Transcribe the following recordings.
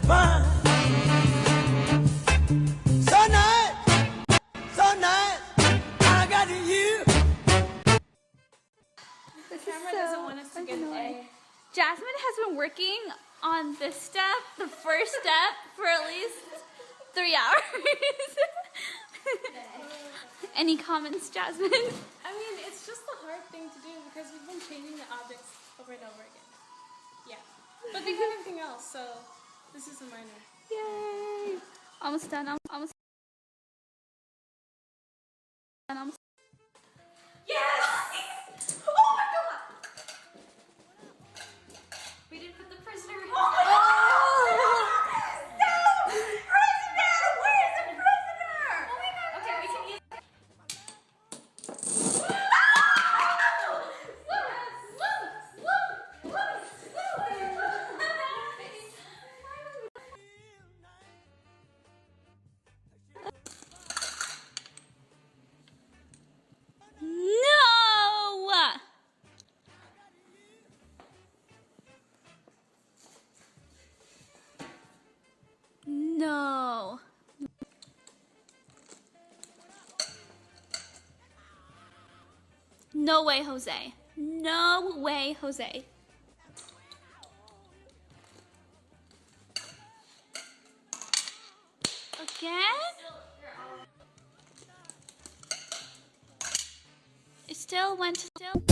fine. So nice, so nice. I got you. The camera doesn't want us to get an A. Jasmine has been working on this step, the first step, for at least 3 hours. Any comments, Jasmine? I mean, it's just a hard thing to do because we've been changing the objects over and over again. Yeah. But they have everything else, so this is a minor. Yay! Almost done. Almost done. Almost. Yes! Oh my god! We didn't put the prisoner in. Oh my god! No! Prisoner! Where is the prisoner? Oh my god! Okay, we can use. No. No way, Jose. No way, Jose. Again? It still went to still.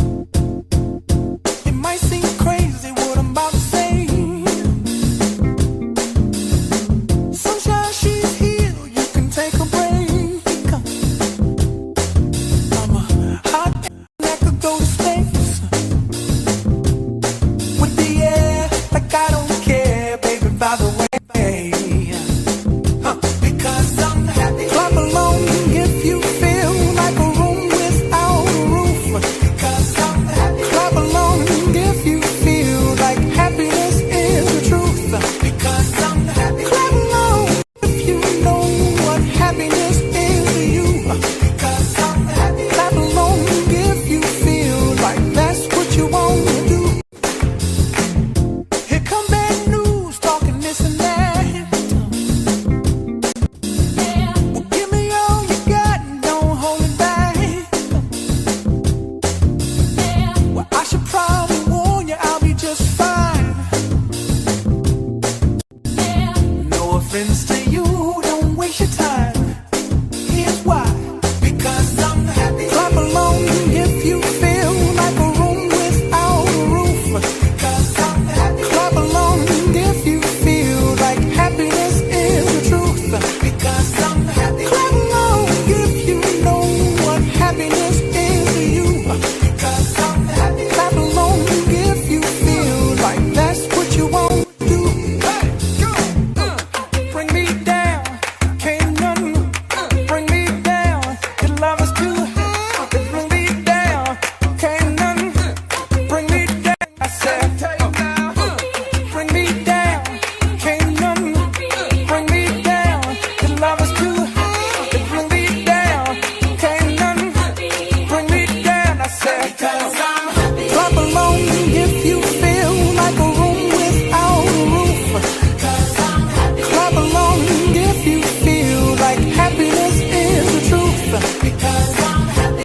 It might seem crazy what I'm about to say. Sunshine, she's here. You can take a break. I'm a hot that could go to space with the air, like I don't care, baby. By the way, because I'm happy. Clap along if you feel like a room without a roof. Because I'm happy. Clap along if you feel like happiness is the truth. Because I'm happy. Clap along if you know what happiness is to you. Because I'm happy. Clap along if you feel like that's what you want to do. Here come bad news, talking this and that. Well, give me all you got and don't hold it back. Well, I should probably warn you, I'll be just fine.